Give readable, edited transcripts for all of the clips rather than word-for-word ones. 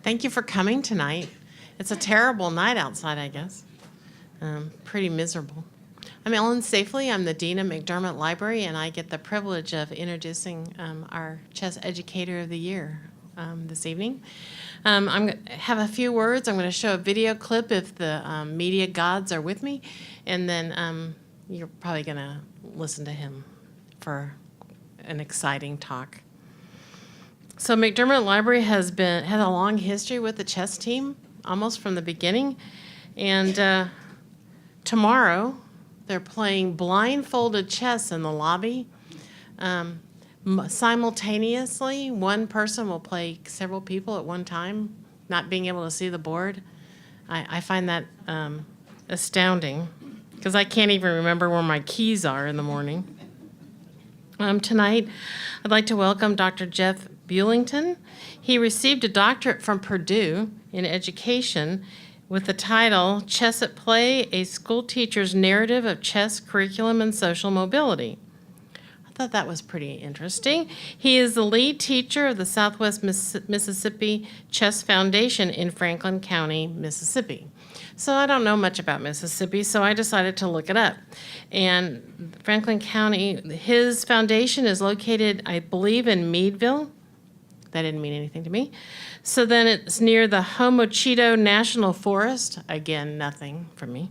Thank you for coming tonight. It's a terrible night outside, I guess. Pretty miserable. I'm Ellen Safely. I'm the Dean of McDermott Library, and I get the privilege of introducing our Chess Educator of the Year this evening. I'm going to have a few words. I'm going to show a video clip if the media gods are with me, and then you're probably going to listen to him for an exciting talk. So McDermott Library had a long history with the chess team, almost from the beginning. And tomorrow, they're playing blindfolded chess in the lobby. Simultaneously, one person will play several people at one time, not being able to see the board. I find that astounding, because I can't even remember where my keys are in the morning. Tonight, I'd like to welcome Dr. Jeff Bulington. He received a doctorate from Purdue in education with the title Chess at Play, A School Teacher's Narrative of Chess Curriculum and Social Mobility. I thought that was pretty interesting. He is the lead teacher of the Southwest Mississippi Chess Foundation in Franklin County, Mississippi. So I don't know much about Mississippi, so I decided to look it up. And Franklin County, his foundation is located, I believe, in Meadville. That didn't mean anything to me. So then it's near the Homochitto National Forest. Again, nothing for me.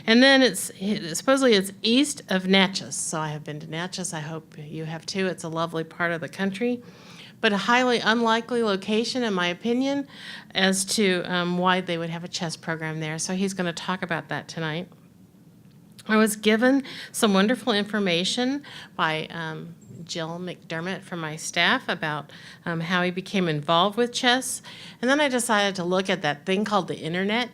And then supposedly it's east of Natchez. So I have been to Natchez. I hope you have too. It's a lovely part of the country, but a highly unlikely location, in my opinion, as to why they would have a chess program there. So he's going to talk about that tonight. I was given some wonderful information by Jill McDermott from my staff about how he became involved with chess. And then I decided to look at that thing called the internet.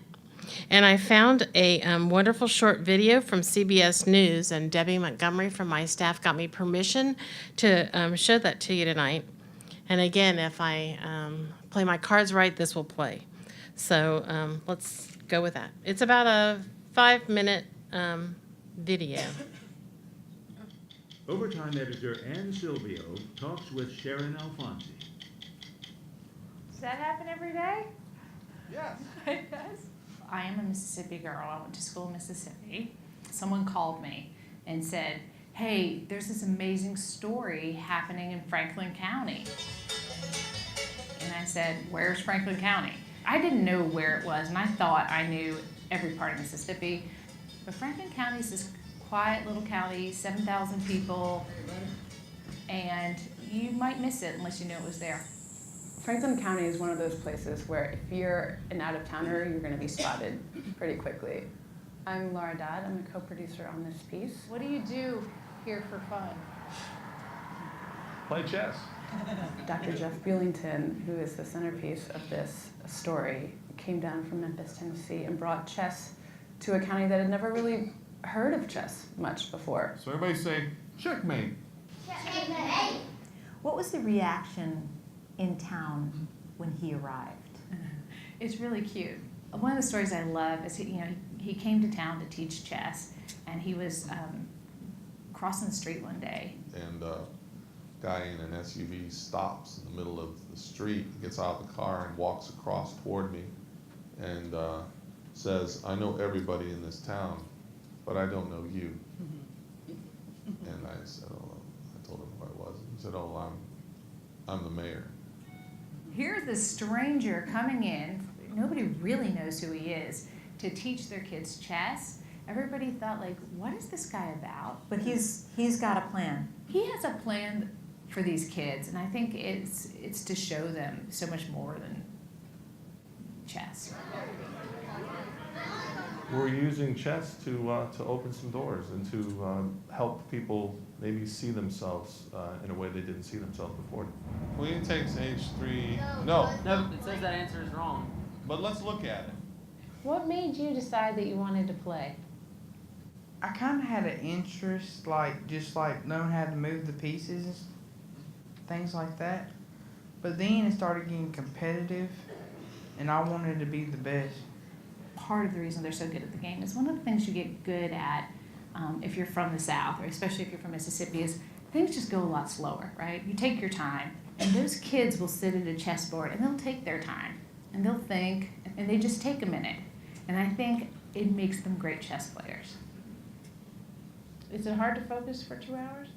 And I found a wonderful short video from CBS News, and Debbie Montgomery from my staff got me permission to show that to you tonight. And again, if I play my cards right, this will play. So let's go with that. It's about a 5-minute video. Overtime editor Ann Silvio talks with Sharon Alfonsi. Does that happen every day? Yes. It does. I am a Mississippi girl. I went to school in Mississippi. Someone called me and said, hey, there's this amazing story happening in Franklin County. And I said, where's Franklin County? I didn't know where it was, and I thought I knew every part of Mississippi. But Franklin County is this quiet little county, 7,000 people, and you might miss it unless you know it was there. Franklin County is one of those places where if you're an out-of-towner, you're going to be spotted pretty quickly. I'm Laura Dodd. I'm a co-producer on this piece. What do you do here for fun? Play chess. Dr. Jeff Bulington, who is the centerpiece of this story, came down from Memphis, Tennessee, and brought chess to a county that had never really heard of chess much before. So everybody say, checkmate. Checkmate. What was the reaction in town when he arrived? It's really cute. One of the stories I love is he came to town to teach chess, and he was crossing the street one day. And a guy in an SUV stops in the middle of the street, gets out of the car and walks across toward me and says, I know everybody in this town, but I don't know you. And I said, oh, I told him who I was. He said, oh, I'm the mayor. Here's this stranger coming in, nobody really knows who he is, to teach their kids chess. Everybody thought, like, what is this guy about? But he's got a plan. He has a plan for these kids, and I think it's to show them so much more than chess. We're using chess to open some doors and to help people maybe see themselves in a way they didn't see themselves before. Queen takes H3. No, No, it says that answer is wrong. but let's look at it. What made you decide that you wanted to play? I kind of had an interest, just knowing how to move the pieces, things like that. But then it started getting competitive, and I wanted to be the best. Part of the reason they're so good at the game is one of the things you get good at if you're from the South, or especially if you're from Mississippi, is things just go a lot slower, right? You take your time, and those kids will sit at a chessboard and they'll take their time. and they'll think, and they just take a minute. And I think it makes them great chess players. Is it hard to focus for 2 hours?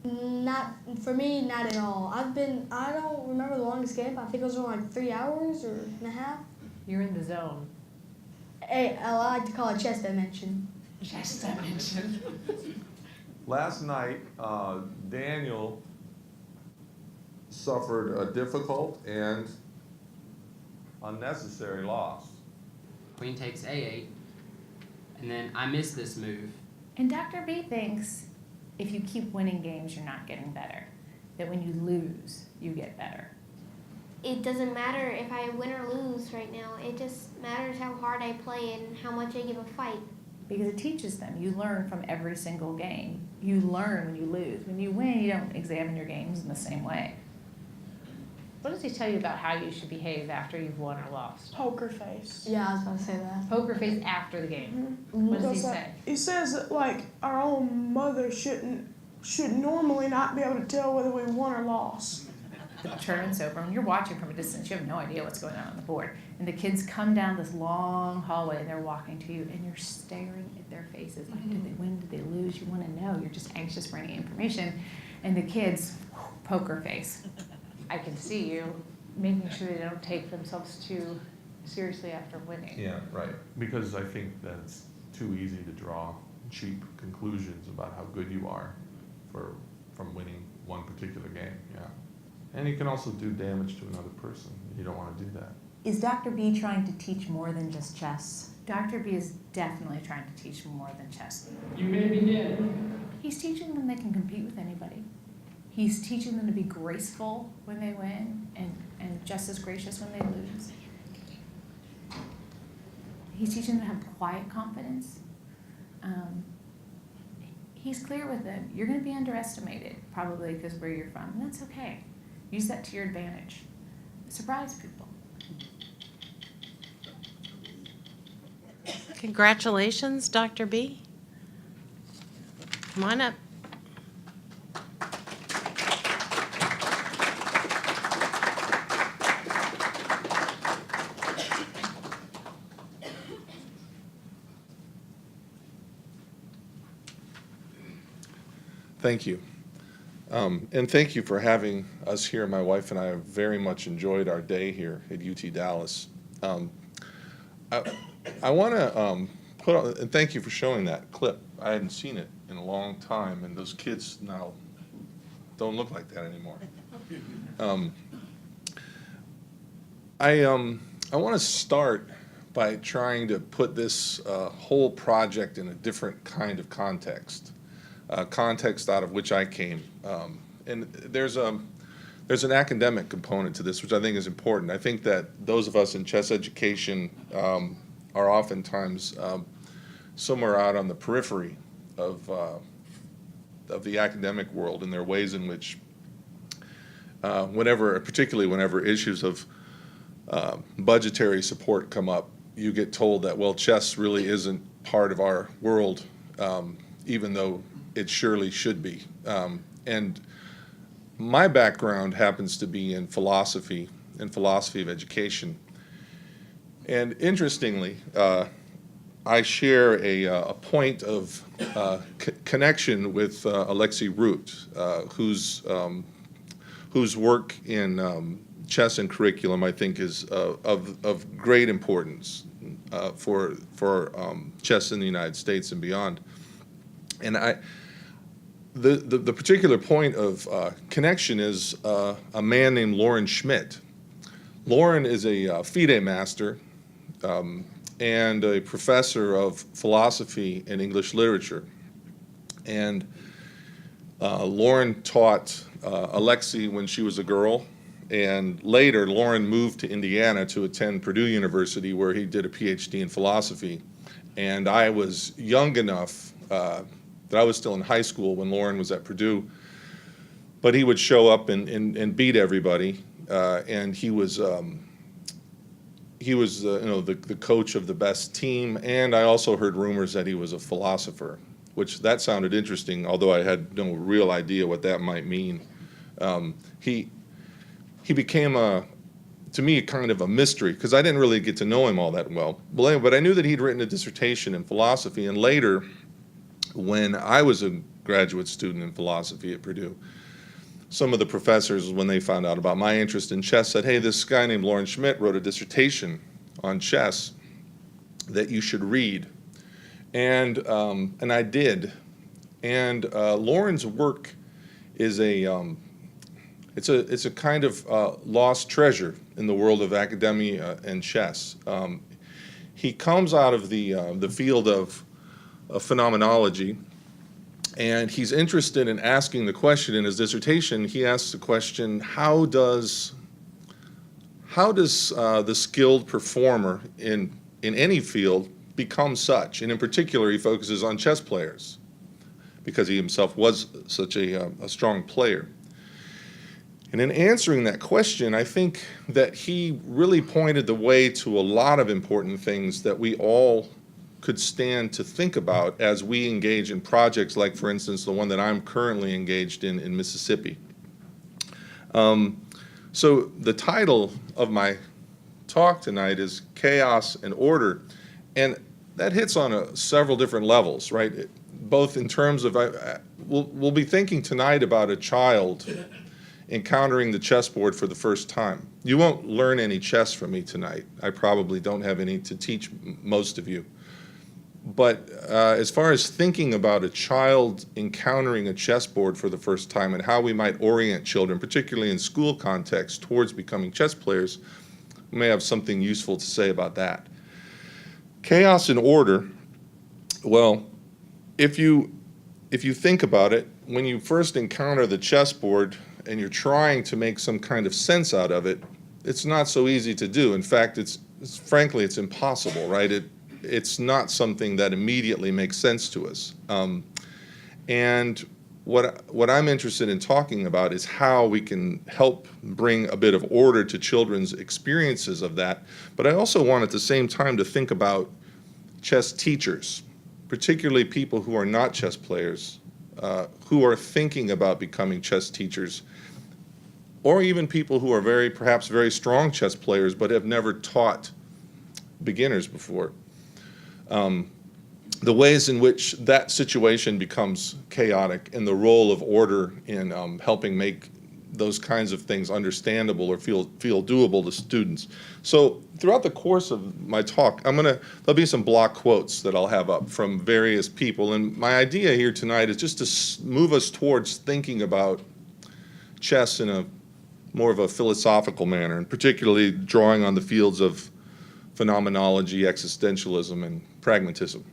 Not for me, not at all. I don't remember the longest game. I think it was around like 3 hours or and a half. You're in the zone. Hey, I like to call it chess dimension. Chess dimension. Last night, Daniel suffered a difficult and unnecessary loss. Queen takes A8, and then I miss this move. And Dr. B thinks if you keep winning games, you're not getting better. That when you lose, you get better. It doesn't matter if I win or lose right now. It just matters how hard I play and how much I give a fight. Because it teaches them. You learn from every single game. You learn when you lose. When you win, you don't examine your games in the same way. What does he tell you about how you should behave after you've won or lost? Poker face. Yeah, I was about to say that. Poker face after the game. Mm-hmm. What does he It's like- say? He says that like our own mother should normally not be able to tell whether we won or lost. The tournament's over. When you're watching from a distance, you have no idea what's going on the board. And the kids come down this long hallway and they're walking to you and you're staring at their faces. Like, did they win? Did they lose? You want to know. You're just anxious for any information. And the kids, poker face. I can see you making sure they don't take themselves too seriously after winning. Yeah, right. Because I think that it's too easy to draw cheap conclusions about how good you are from winning one particular game, yeah. And you can also do damage to another person. You don't want to do that. Is Dr. B trying to teach more than just chess? Dr. B is definitely trying to teach more than chess. You may begin. He's teaching them they can compete with anybody. He's teaching them to be graceful when they win and just as gracious when they lose. He's teaching them to have quiet confidence. He's clear with them. You're going to be underestimated, probably because where you're from. And that's okay. Use that to your advantage. Surprise people. Congratulations, Dr. B. Come on up. Thank you. And thank you for having us here. My wife and I have very much enjoyed our day here at UT Dallas. I want to put on, and thank you for showing that clip. I hadn't seen it in a long time, and those kids now don't look like that anymore. I want to start by trying to put this whole project in a different kind of context. Context out of which I came. And there's an academic component to this, which I think is important. I think that those of us in chess education are oftentimes somewhere out on the periphery of the academic world, and there are ways in which, particularly whenever issues of budgetary support come up, you get told that, well, chess really isn't part of our world, even though it surely should be. And my background happens to be in philosophy of education. And interestingly, I share a point of connection with Alexei Root, whose work in chess and curriculum I think is of great importance for chess in the United States and beyond. And the particular point of connection is a man named Loren Schmidt. Loren is a FIDE master and a professor of philosophy and English literature. And Loren taught Alexei when she was a girl, and later Loren moved to Indiana to attend Purdue University, where he did a PhD in philosophy. And I was young enough that I was still in high school when Loren was at Purdue, but he would show up and beat everybody, and he was the coach of the best team. And I also heard rumors that he was a philosopher, which that sounded interesting, although I had no real idea what that might mean. He became to me, kind of a mystery, because I didn't really get to know him all that well. But I knew that he'd written a dissertation in philosophy, and later, when I was a graduate student in philosophy at Purdue, some of the professors, when they found out about my interest in chess, said, hey, this guy named Lawrence Schmidt wrote a dissertation on chess that you should read. And I did. And Lauren's work is it's a kind of lost treasure in the world of academia and chess. He comes out of the field of phenomenology, and he's interested in asking the question in his dissertation. He asks the question, how does the skilled performer in any field become such? And in particular, he focuses on chess players, because he himself was such a strong player. And in answering that question, I think that he really pointed the way to a lot of important things that we all could stand to think about as we engage in projects like, for instance, the one that I'm currently engaged in Mississippi. So the title of my talk tonight is Chaos and Order, and that hits on several different levels, right? Both in terms of, we'll be thinking tonight about a child encountering the chessboard for the first time. You won't learn any chess from me tonight. I probably don't have any to teach most of you. But as far as thinking about a child encountering a chessboard for the first time and how we might orient children, particularly in school context, towards becoming chess players, we may have something useful to say about that. Chaos and order, well, if you think about it, when you first encounter the chessboard and you're trying to make some kind of sense out of it, it's not so easy to do. In fact, frankly, it's impossible, right? It's not something that immediately makes sense to us. And what I'm interested in talking about is how we can help bring a bit of order to children's experiences of that. But I also want at the same time to think about chess teachers, particularly people who are not chess players, who are thinking about becoming chess teachers, or even people who are perhaps very strong chess players but have never taught beginners before. The ways in which that situation becomes chaotic and the role of order in helping make those kinds of things understandable or feel doable to students. So throughout the course of my talk, there'll be some block quotes that I'll have up from various people, and my idea here tonight is just to move us towards thinking about chess in a more of a philosophical manner, and particularly drawing on the fields of phenomenology, existentialism, and pragmatism.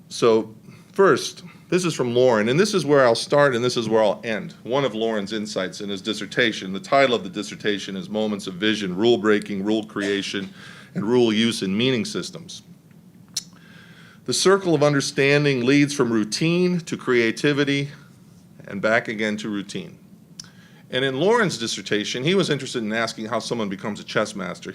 So first, this is from Lauren, and this is where I'll start and this is where I'll end. One of Lauren's insights in his dissertation. The title of the dissertation is Moments of Vision, Rule Breaking, Rule Creation, and Rule Use in Meaning Systems. The circle of understanding leads from routine to creativity and back again to routine. And in Lauren's dissertation, he was interested in asking how someone becomes a chess master.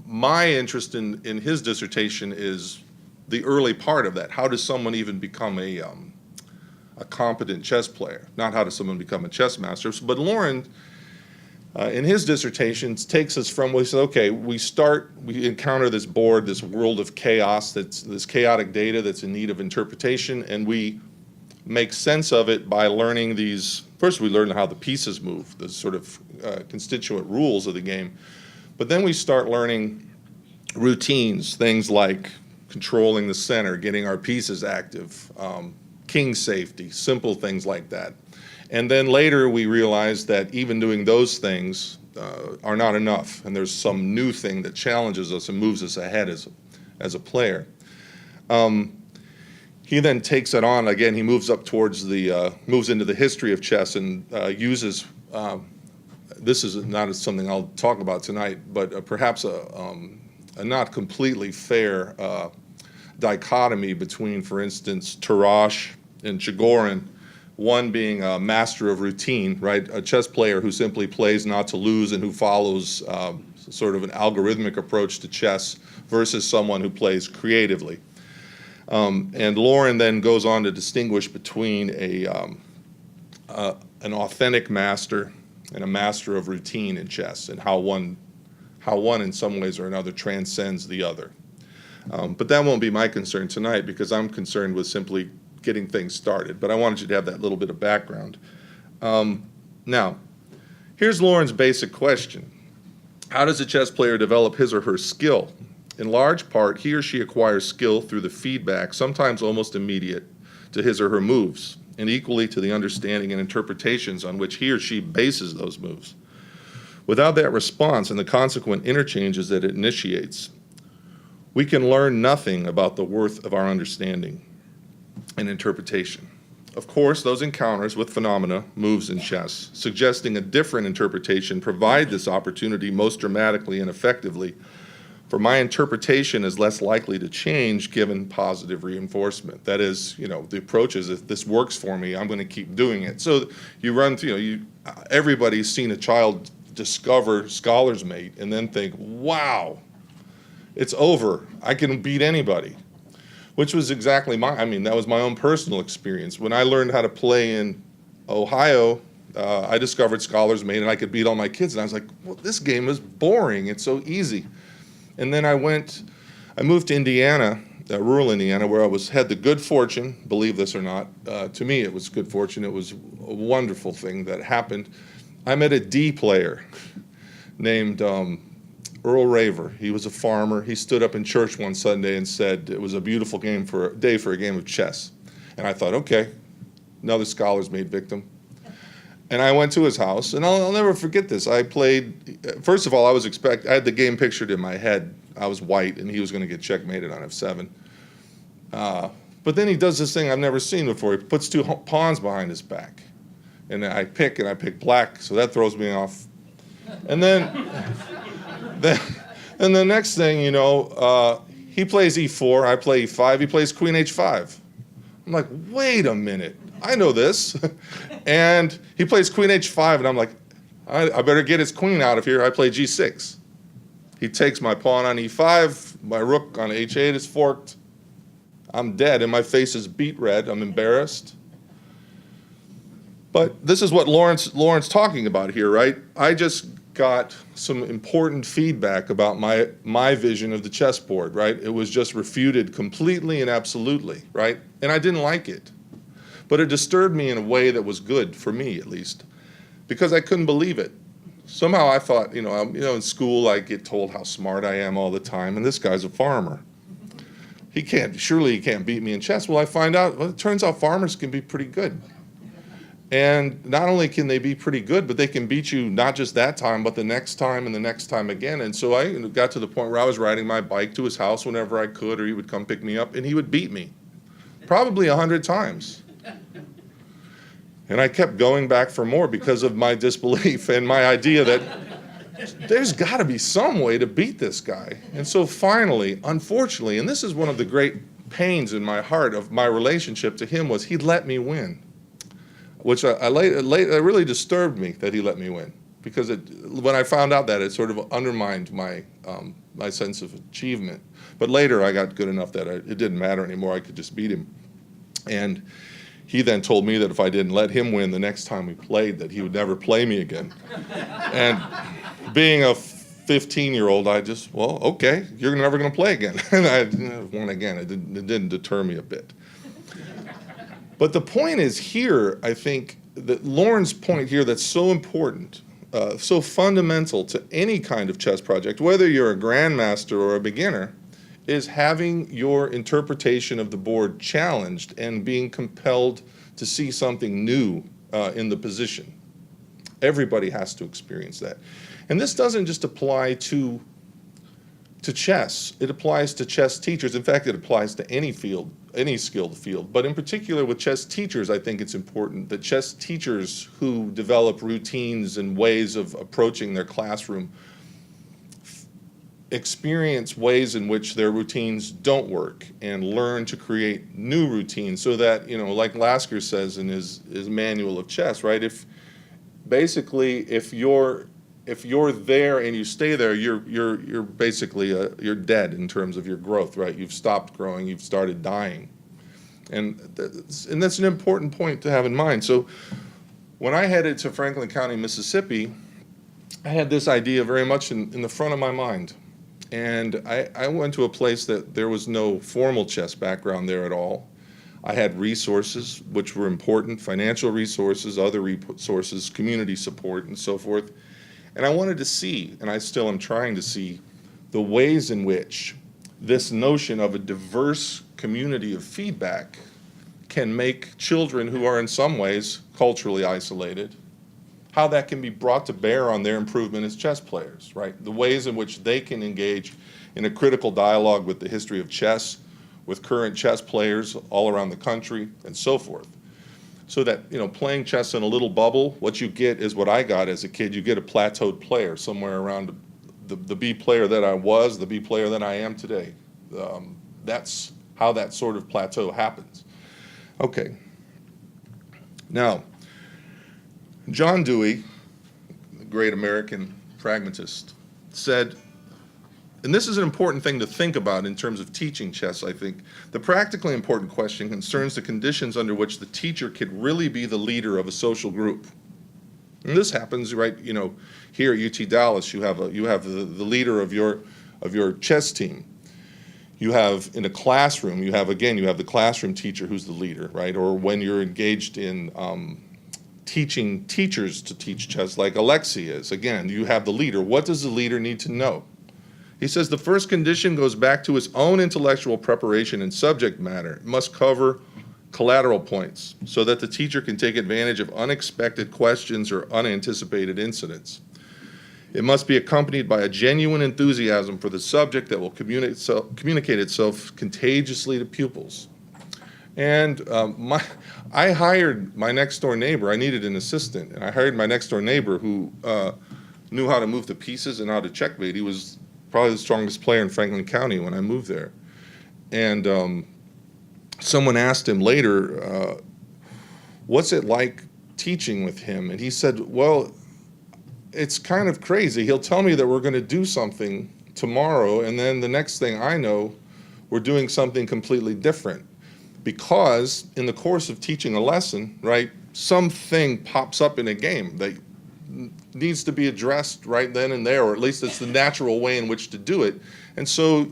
My interest in his dissertation is the early part of that. How does someone even become a competent chess player? Not how does someone become a chess master. But Lauren, in his dissertations, takes us from, we said, okay, we encounter this board, this world of chaos, this chaotic data that's in need of interpretation, and we make sense of it by learning these. First, we learn how the pieces move, the sort of constituent rules of the game. But then we start learning routines, things like controlling the center, getting our pieces active, king safety, simple things like that. And then later we realize that even doing those things are not enough, and there's some new thing that challenges us and moves us ahead as a player. He then takes it on again. He moves up towards moves into the history of chess and uses. This is not something I'll talk about tonight, but perhaps a not completely fair dichotomy between, for instance, Tarrasch and Chigorin, one being a master of routine, right? A chess player who simply plays not to lose and who follows sort of an algorithmic approach to chess versus someone who plays creatively. And Lauren then goes on to distinguish between an authentic master and a master of routine in chess, and how one in some ways or another transcends the other. But that won't be my concern tonight, because I'm concerned with simply getting things started. But I wanted you to have that little bit of background. Now, here's Lauren's basic question. How does a chess player develop his or her skill? In large part, he or she acquires skill through the feedback, sometimes almost immediate, to his or her moves, and equally to the understanding and interpretations on which he or she bases those moves. Without that response and the consequent interchanges that it initiates, we can learn nothing about the worth of our understanding and interpretation. Of course, those encounters with phenomena, moves in chess, suggesting a different interpretation, provide this opportunity most dramatically and effectively, for my interpretation is less likely to change given positive reinforcement. That is, the approach is, if this works for me, I'm going to keep doing it. So you run through, everybody's seen a child discover Scholar's Mate and then think, wow, it's over. I can beat anybody. Which was exactly that was my own personal experience. When I learned how to play in Ohio, I discovered Scholar's Mate and I could beat all my kids. And I was like, well, this game is boring. It's so easy. And then I moved to Indiana, rural Indiana, where I had the good fortune, believe this or not, to me it was good fortune. It was a wonderful thing that happened. I met a D player named Earl Raver. He was a farmer. He stood up in church one Sunday and said it was a beautiful day for a game of chess. And I thought, okay, another Scholar's Mate victim. And I went to his house, and I'll never forget this. I played, first of all, I had the game pictured in my head. I was white, and he was going to get checkmated on F7. But then he does this thing I've never seen before. He puts two pawns behind his back. And I pick black, so that throws me off. And then the next thing, he plays E4, I play E5, he plays Queen H5. I'm like, wait a minute, I know this. And he plays Queen H5, and I'm like, I better get his queen out of here. I play G6. He takes my pawn on E5, my rook on H8 is forked. I'm dead, and my face is beet red. I'm embarrassed. But this is what Lauren's talking about here, right? I just got some important feedback about my vision of the chessboard, right? It was just refuted completely and absolutely, right? And I didn't like it. But it disturbed me in a way that was good, for me at least, because I couldn't believe it. Somehow I thought, in school I get told how smart I am all the time, and this guy's a farmer. Surely he can't beat me in chess. Well, I find out, it turns out farmers can be pretty good. And not only can they be pretty good, but they can beat you not just that time, but the next time and the next time again. And so I got to the point where I was riding my bike to his house whenever I could, or he would come pick me up, and he would beat me, probably 100 times. And I kept going back for more because of my disbelief and my idea that there's got to be some way to beat this guy. And so finally, unfortunately, and this is one of the great pains in my heart of my relationship to him, was he let me win. Which it really disturbed me that he let me win, because when I found out that, it sort of undermined my sense of achievement. But later I got good enough that it didn't matter anymore. I could just beat him. And he then told me that if I didn't let him win the next time we played, that he would never play me again. And being a 15-year-old, I just, well, okay, you're never going to play again. And I won again. It didn't deter me a bit. But the point is here, I think, that Lauren's point here that's so important, so fundamental to any kind of chess project, whether you're a grandmaster or a beginner, is having your interpretation of the board challenged and being compelled to see something new in the position. Everybody has to experience that. And this doesn't just apply to chess. It applies to chess teachers. In fact, it applies to any field, any skilled field. But in particular with chess teachers, I think it's important that chess teachers who develop routines and ways of approaching their classroom experience ways in which their routines don't work and learn to create new routines so that, like Lasker says in his manual of chess, right? If you're there and you stay there, you're basically you're dead in terms of your growth, right? You've stopped growing, you've started dying, and that's an important point to have in mind. So when I headed to Franklin County, Mississippi, I had this idea very much in the front of my mind. And I went to a place that there was no formal chess background there at all. I had resources, which were important, financial resources, other resources, community support, and so forth. And I wanted to see, and I still am trying to see, the ways in which this notion of a diverse community of feedback can make children who are in some ways culturally isolated, how that can be brought to bear on their improvement as chess players, right? The ways in which they can engage in a critical dialogue with the history of chess, with current chess players all around the country, and so forth. So that, playing chess in a little bubble, what you get is what I got as a kid. You get a plateaued player somewhere around the B player that I was, the B player that I am today. That's how that sort of plateau happens. Okay. Now, John Dewey, the great American pragmatist, said, and this is an important thing to think about in terms of teaching chess, I think, the practically important question concerns the conditions under which the teacher could really be the leader of a social group. And this happens, right, here at UT Dallas, you have the leader of your chess team. You have in a classroom, you have the classroom teacher who's the leader, right? Or when you're engaged in teaching teachers to teach chess, like Alexi is, again, you have the leader. What does the leader need to know? He says the first condition goes back to his own intellectual preparation and subject matter. It must cover collateral points so that the teacher can take advantage of unexpected questions or unanticipated incidents. It must be accompanied by a genuine enthusiasm for the subject that will communicate itself contagiously to pupils. And I hired my next door neighbor. I needed an assistant, and I hired my next door neighbor who knew how to move the pieces and how to checkmate. He was probably the strongest player in Franklin County when I moved there. And someone asked him later, what's it like teaching with him? And he said, well, it's kind of crazy. He'll tell me that we're going to do something tomorrow, and then the next thing I know, we're doing something completely different. Because in the course of teaching a lesson, right, something pops up in a game that needs to be addressed right then and there, or at least it's the natural way in which to do it. And so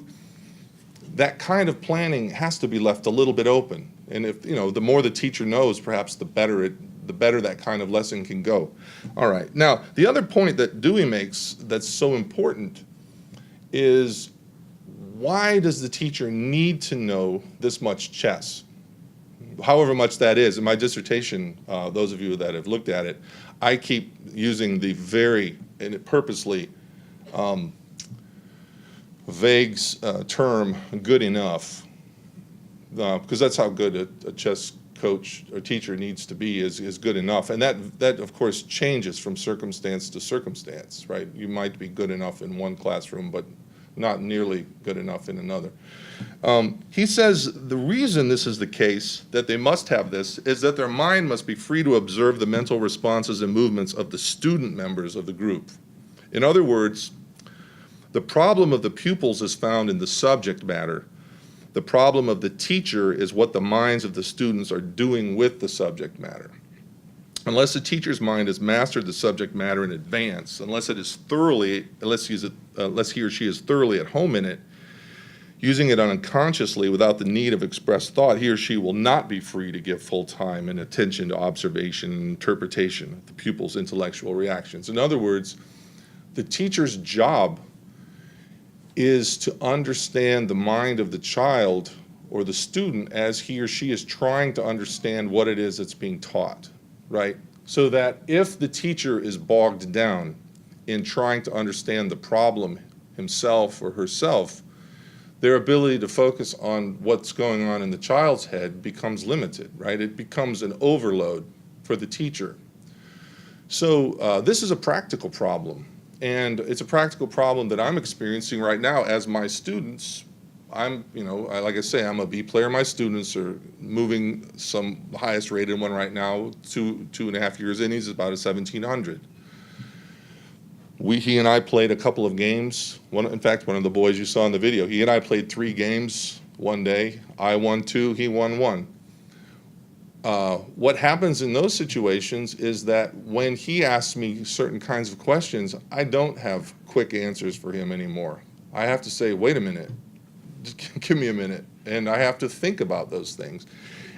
that kind of planning has to be left a little bit open. And if, the more the teacher knows, perhaps the better that kind of lesson can go. All right. Now, the other point that Dewey makes that's so important is, why does the teacher need to know this much chess? However much that is. In my dissertation, those of you that have looked at it, I keep using the very, and purposely, vague term, good enough, because that's how good a chess coach or teacher needs to be, is good enough. And that of course changes from circumstance to circumstance, right? You might be good enough in one classroom, but not nearly good enough in another. He says the reason this is the case, that they must have this, is that their mind must be free to observe the mental responses and movements of the student members of the group. In other words, the problem of the pupils is found in the subject matter. The problem of the teacher is what the minds of the students are doing with the subject matter. Unless the teacher's mind has mastered the subject matter in advance, unless he or she is thoroughly at home in it, using it unconsciously without the need of expressed thought, he or she will not be free to give full time and attention to observation and interpretation of the pupil's intellectual reactions. In other words, the teacher's job is to understand the mind of the child or the student as he or she is trying to understand what it is that's being taught, right? So that if the teacher is bogged down in trying to understand the problem himself or herself, their ability to focus on what's going on in the child's head becomes limited, right? It becomes an overload for the teacher. So this is a practical problem. And it's a practical problem that I'm experiencing right now as my students. Like I say, I'm a B player. My students are moving, the highest rated one right now, 2.5 years in, he's about a 1700. He and I played a couple of games. In fact, one of the boys you saw in the video, he and I played 3 games one day. I won 2, he won 1. what happens in those situations is that when he asks me certain kinds of questions, I don't have quick answers for him anymore. I have to say, wait a minute, just give me a minute, and I have to think about those things.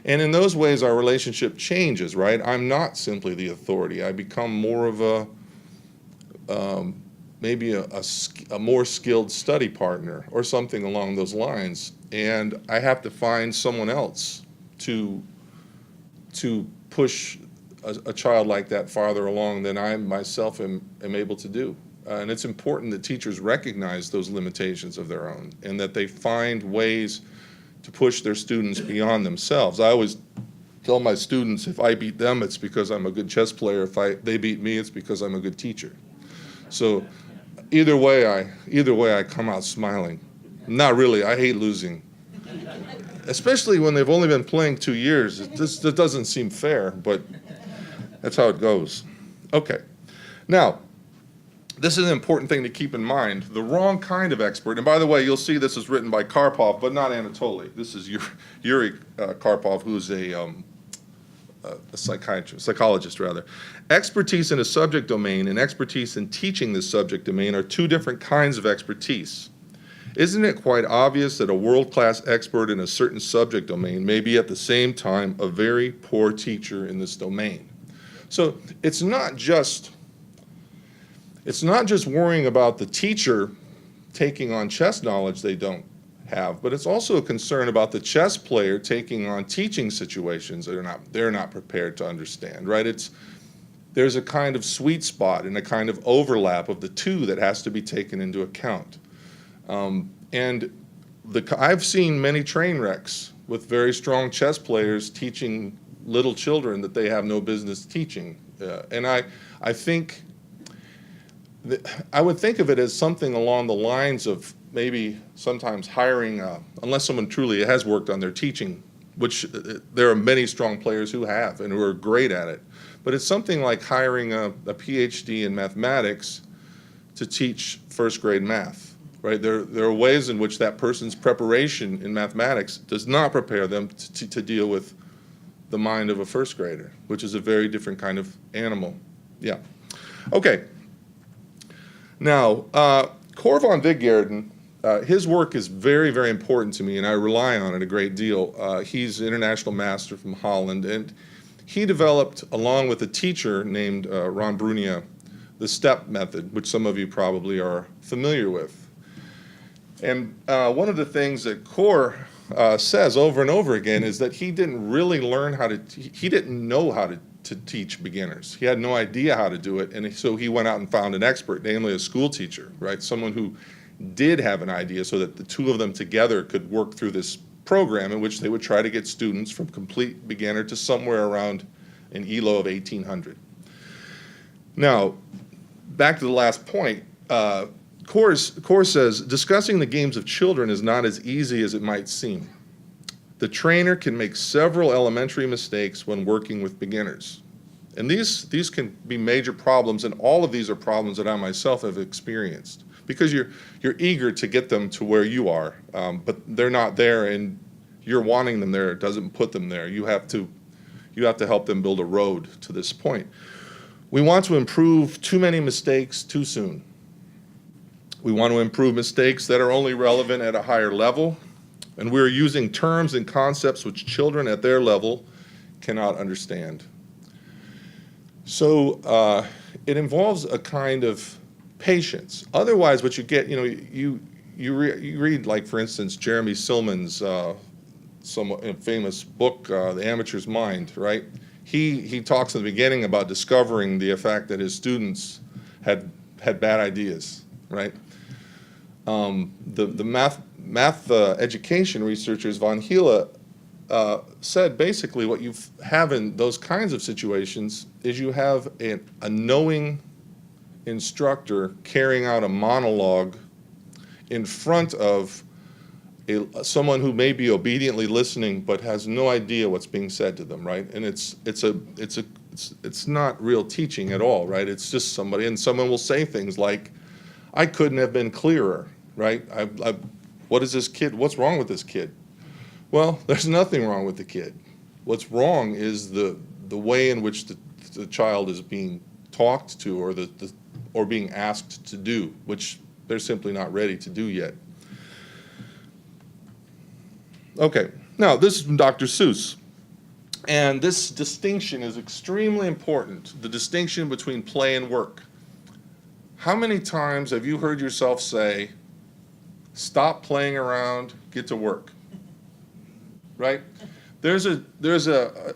And in those ways, our relationship changes, right? I'm not simply the authority. I become more of a, maybe a more skilled study partner or something along those lines. And I have to find someone else to push a child like that farther along than I myself am able to do. And it's important that teachers recognize those limitations of their own and that they find ways to push their students beyond themselves. I always tell my students, if I beat them, it's because I'm a good chess player. If they beat me, it's because I'm a good teacher. So either way I come out smiling. Not really, I hate losing. Especially when they've only been playing 2 years. That doesn't seem fair, but that's how it goes. Okay, now, this is an important thing to keep in mind. The wrong kind of expert, and by the way, you'll see this is written by Karpov, but not Anatoly. This is Yuri Karpov, who's a psychologist rather. Expertise in a subject domain and expertise in teaching this subject domain are two different kinds of expertise. Isn't it quite obvious that a world-class expert in a certain subject domain may be at the same time a very poor teacher in this domain? So it's not just worrying about the teacher taking on chess knowledge they don't have, but it's also a concern about the chess player taking on teaching situations that they're not prepared to understand, right? There's a kind of sweet spot and a kind of overlap of the two that has to be taken into account. I've seen many train wrecks with very strong chess players teaching little children that they have no business teaching. And I think I would think of it as something along the lines of maybe sometimes hiring, unless someone truly has worked on their teaching, which there are many strong players who have and who are great at it. But it's something like hiring a PhD in mathematics to teach first grade math, right? There are ways in which that person's preparation in mathematics does not prepare them to deal with the mind of a first grader, which is a very different kind of animal. Yeah. Okay. Now, Cor van Viggaerden, his work is very, very important to me, and I rely on it a great deal. He's an international master from Holland, and he developed, along with a teacher named Ron Brunia, the STEP method, which some of you probably are familiar with. And one of the things that Cor says over and over again is that he didn't really learn how to, he didn't know how to teach beginners. He had no idea how to do it, and so he went out and found an expert, namely a school teacher, right? Someone who did have an idea so that the two of them together could work through this program in which they would try to get students from complete beginner to somewhere around an ELO of 1800. Now, back to the last point, Cor says, discussing the games of children is not as easy as it might seem. The trainer can make several elementary mistakes when working with beginners. And these can be major problems, and all of these are problems that I myself have experienced. Because you're eager to get them to where you are, but they're not there, and you're wanting them there. It doesn't put them there. You have to help them build a road to this point. We want to improve too many mistakes too soon. We want to improve mistakes that are only relevant at a higher level, and we're using terms and concepts which children at their level cannot understand. So it involves a kind of patience. Otherwise, what you get, you read, like, for instance, Jeremy Silman's somewhat famous book, The Amateur's Mind, right? He talks in the beginning about discovering the fact that his students had bad ideas, right? The math education researchers, Von Hiele, said basically what you have in those kinds of situations is you have a knowing instructor carrying out a monologue in front of someone who may be obediently listening but has no idea what's being said to them, right? And it's not real teaching at all, right? It's just somebody, and someone will say things like, "I couldn't have been clearer," right? What is this kid? What's wrong with this kid? Well, there's nothing wrong with the kid. What's wrong is the way in which the child is being talked to or being asked to do, which they're simply not ready to do yet. Okay, now this is from Dr. Seuss. And this distinction is extremely important, the distinction between play and work. How many times have you heard yourself say, stop playing around, get to work? Right? There's a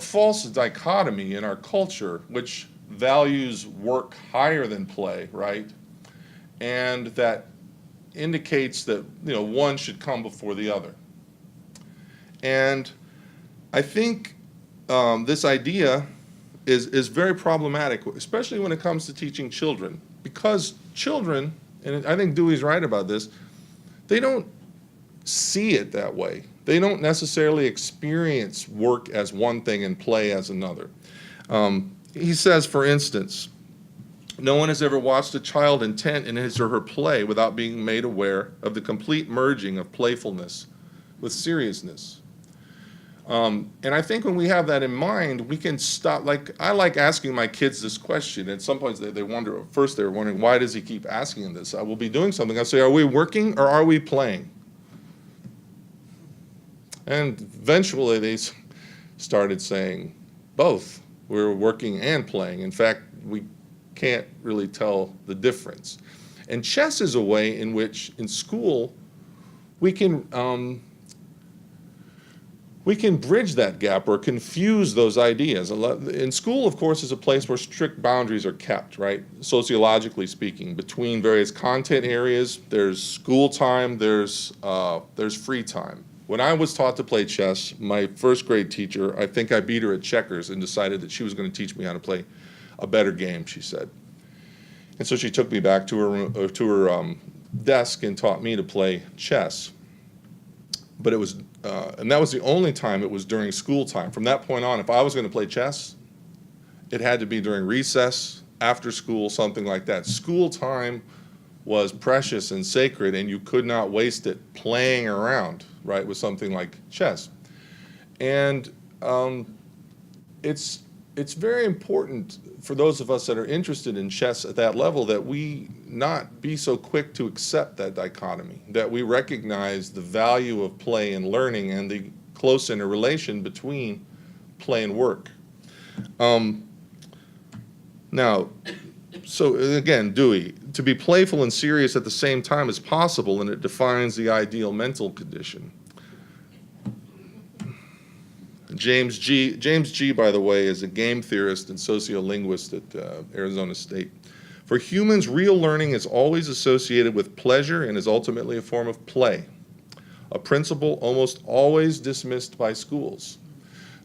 false dichotomy in our culture which values work higher than play, right? And that indicates that, you know, one should come before the other. And I think this idea is very problematic, especially when it comes to teaching children, because children, and I think Dewey's right about this, they don't see it that way. They don't necessarily experience work as one thing and play as another. He says, for instance, no one has ever watched a child intent in his or her play without being made aware of the complete merging of playfulness with seriousness. And I think when we have that in mind, we can stop. Like, I like asking my kids this question. At some points they wonder, first they were wondering, why does he keep asking him this? I will be doing something. I say, are we working or are we playing? And eventually they started saying both. We're working and playing. In fact, we can't really tell the difference. And chess is a way in which, in school, we can bridge that gap or confuse those ideas. In school, of course, is a place where strict boundaries are kept, right? Sociologically speaking, between various content areas, there's school time, there's free time. When I was taught to play chess, my first grade teacher, I think I beat her at checkers and decided that she was going to teach me how to play a better game, she said. And so she took me back to her desk and taught me to play chess. But it was, and that was the only time it was during school time. From that point on, if I was going to play chess, it had to be during recess, after school, something like that. School time was precious and sacred, and you could not waste it playing around, right, with something like chess. And it's very important for those of us that are interested in chess at that level that we not be so quick to accept that dichotomy, that we recognize the value of play and learning and the close interrelation between play and work. Now, so again, Dewey, to be playful and serious at the same time is possible, and it defines the ideal mental condition. James G, by the way, is a game theorist and sociolinguist at Arizona State. For humans, real learning is always associated with pleasure and is ultimately a form of play, a principle almost always dismissed by schools.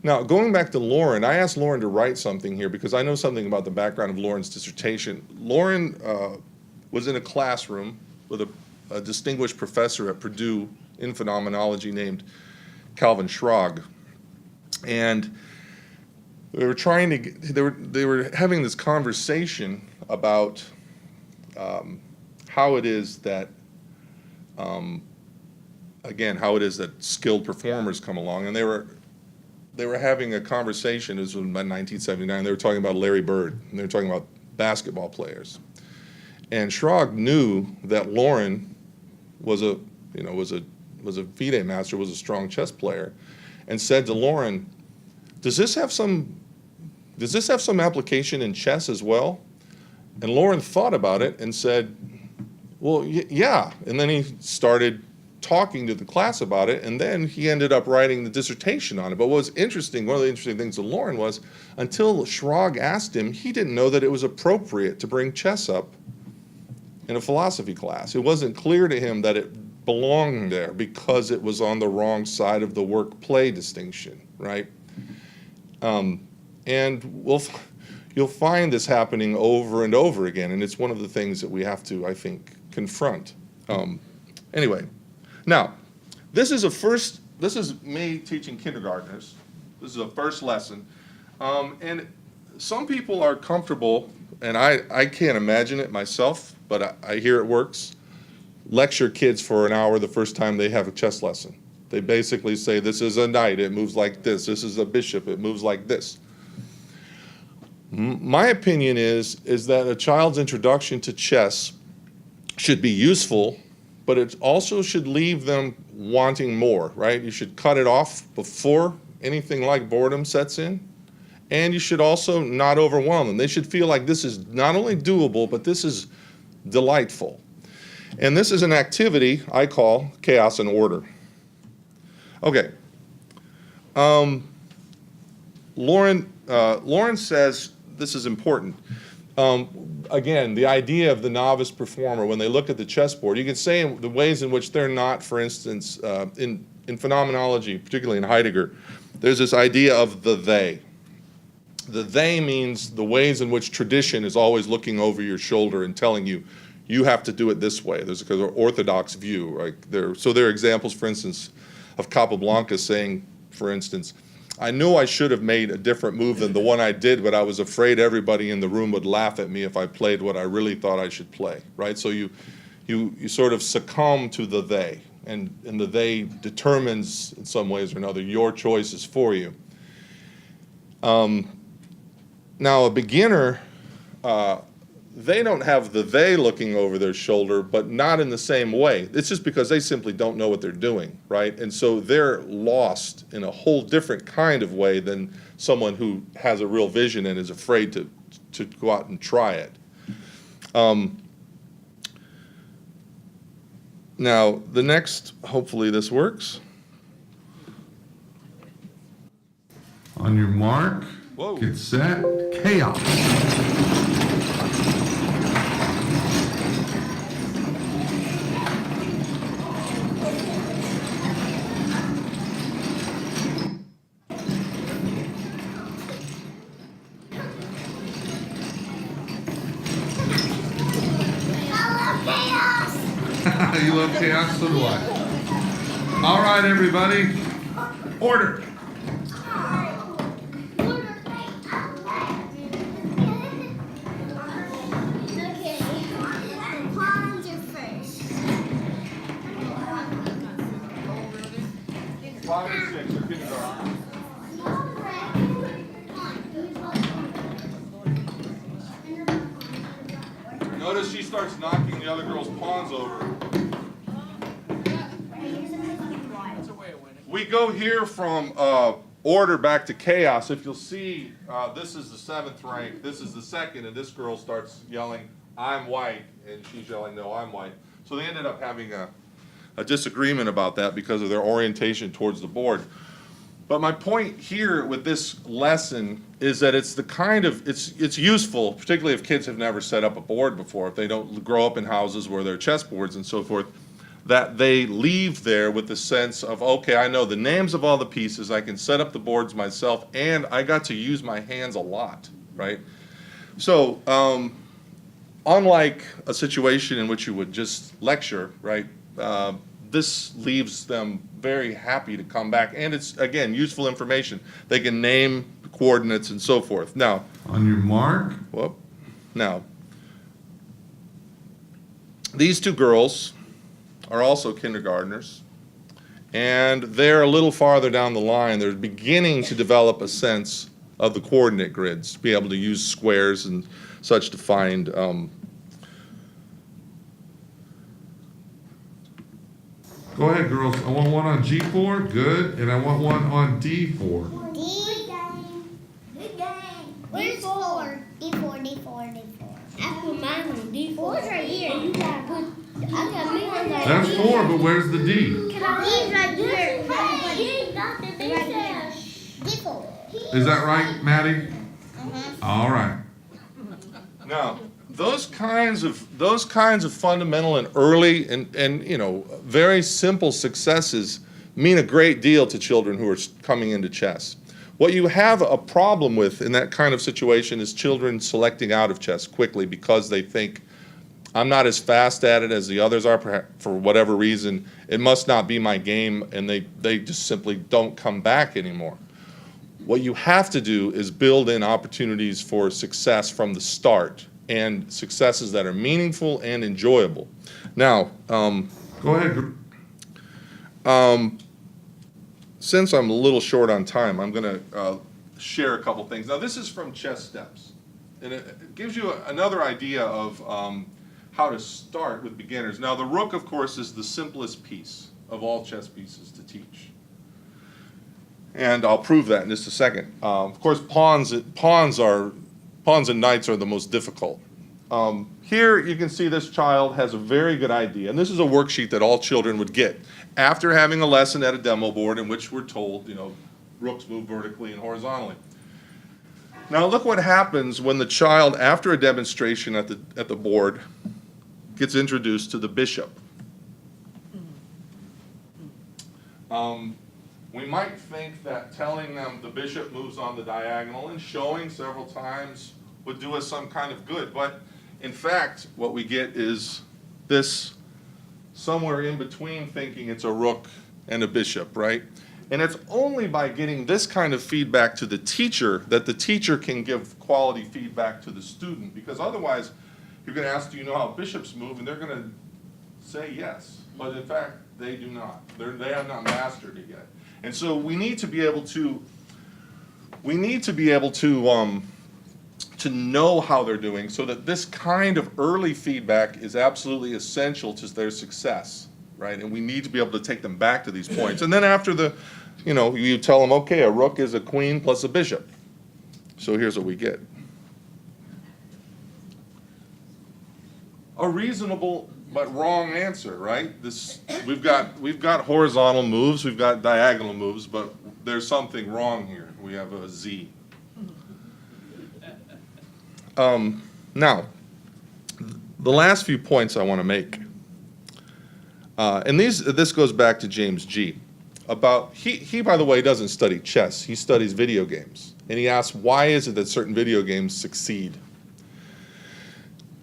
Now, going back to Lauren, I asked Lauren to write something here because I know something about the background of Lauren's dissertation. Lauren was in a classroom with a distinguished professor at Purdue in phenomenology named Calvin Schrag. And they were trying to they were having this conversation about how it is that again, how it is that skilled performers come along, and they were having a conversation. It was in 1979. They were talking about Larry Bird, and they were talking about basketball players. And Schrag knew that Lauren was a FIDE master, was a strong chess player, and said to Lauren, does this have some application in chess as well? And Lauren thought about it and said, well, yeah. And then he started talking to the class about it, and then he ended up writing the dissertation on it. But what was interesting, one of the interesting things to Lauren was, until Schrag asked him, he didn't know that it was appropriate to bring chess up in a philosophy class. It wasn't clear to him that it belonged there because it was on the wrong side of the work-play distinction, right? And you'll find this happening over and over again, and it's one of the things that we have to, I think, confront. Anyway, now, this is me teaching kindergartners. This is a first lesson. And some people are comfortable, and I can't imagine it myself, but I hear it works. Lecture kids for an hour the first time they have a chess lesson. They basically say, this is a knight, it moves like this. This is a bishop, it moves like this. My opinion is that a child's introduction to chess should be useful, but it also should leave them wanting more, right? You should cut it off before anything like boredom sets in, and you should also not overwhelm them. They should feel like this is not only doable, but this is delightful. And this is an activity I call chaos and order. Okay. Lauren says this is important. Again, the idea of the novice performer, when they look at the chessboard, you can say in the ways in which they're not, for instance, in phenomenology, particularly in Heidegger, there's this idea of the they. The they means the ways in which tradition is always looking over your shoulder and telling you, you have to do it this way. There's an orthodox view, right? So there are examples, for instance, of Capablanca saying, for instance, I knew I should have made a different move than the one I did, but I was afraid everybody in the room would laugh at me if I played what I really thought I should play, right? So you sort of succumb to the they, and the they determines in some ways or another your choices for you. Now a beginner, they don't have the they looking over their shoulder, but not in the same way. It's just because they simply don't know what they're doing, right? And so they're lost in a whole different kind of way than someone who has a real vision and is afraid to go out and try it. Now, the next, hopefully this works. On your mark, Whoa. get set, chaos. You love chaos, so do I. All right, everybody, order. Notice she starts knocking the other girl's pawns over. We go here from order back to chaos. If you'll see, this is the 7th rank, this is the 2nd, and this girl starts yelling, I'm white, and she's yelling, no, I'm white. So they ended up having a disagreement about that because of their orientation towards the board. But my point here with this lesson is that it's the kind of, it's useful, particularly if kids have never set up a board before, if they don't grow up in houses where there are chessboards and so forth, that they leave there with the sense of, okay, I know the names of all the pieces, I can set up the boards myself, and I got to use my hands a lot, right? So, unlike a situation in which you would just lecture, right, this leaves them very happy to come back, and it's, again, useful information. They can name the coordinates and so forth. Now, on your mark. Whoop. Now, these two girls are also kindergartners, and they're a little farther down the line. They're beginning to develop a sense of the coordinate grids, to be able to use squares and such to find Go ahead, girls. I want one on G4, good, and I want one on D4. D game. Good game. Where's D4? D4. I put mine on D4. Four's right here. You gotta put. I got me on that. That's 4, but where's the D? He's right here. He got the D4. Is that right, Maddie? All right. Now, those kinds of fundamental and early and you know very simple successes mean a great deal to children who are coming into chess. What you have a problem with in that kind of situation is children selecting out of chess quickly because they think, I'm not as fast at it as the others are, for whatever reason, it must not be my game, and they just simply don't come back anymore. What you have to do is build in opportunities for success from the start, and successes that are meaningful and enjoyable. Now, go ahead. since I'm a little short on time, I'm going to share a couple things. Now, this is from Chess Steps, and it gives you another idea of how to start with beginners. Now, the rook, of course, is the simplest piece of all chess pieces to teach. And I'll prove that in just a second. Of course, pawns and knights are the most difficult. Here you can see this child has a very good idea, and this is a worksheet that all children would get after having a lesson at a demo board in which we're told, you know, rooks move vertically and horizontally. Now look what happens when the child, after a demonstration at the board, gets introduced to the bishop. We might think that telling them the bishop moves on the diagonal and showing several times would do us some kind of good, but in fact, what we get is this somewhere in between thinking it's a rook and a bishop, right? And it's only by getting this kind of feedback to the teacher that the teacher can give quality feedback to the student, because otherwise you're going to ask, do you know how bishops move? And they're going to say yes, but in fact they do not. They have not mastered it yet. And so we need to be able to to know how they're doing, so that this kind of early feedback is absolutely essential to their success, right? And we need to be able to take them back to these points. And then after you tell them, okay, a rook is a queen plus a bishop. So here's what we get. A reasonable but wrong answer, right? We've got horizontal moves, we've got diagonal moves, but there's something wrong here. We have a Z. Now, the last few points I want to make, and this goes back to James G. About he by the way doesn't study chess, he studies video games, and he asks, why is it that certain video games succeed?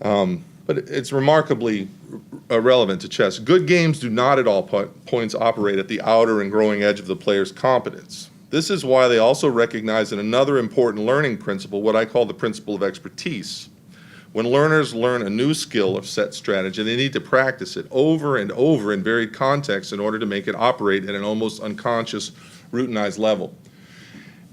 But it's remarkably relevant to chess. Good games do not at all points operate at the outer and growing edge of the player's competence. This is why they also recognize in another important learning principle, what I call the principle of expertise. When learners learn a new skill or set strategy, they need to practice it over and over in varied contexts in order to make it operate at an almost unconscious, routinized level.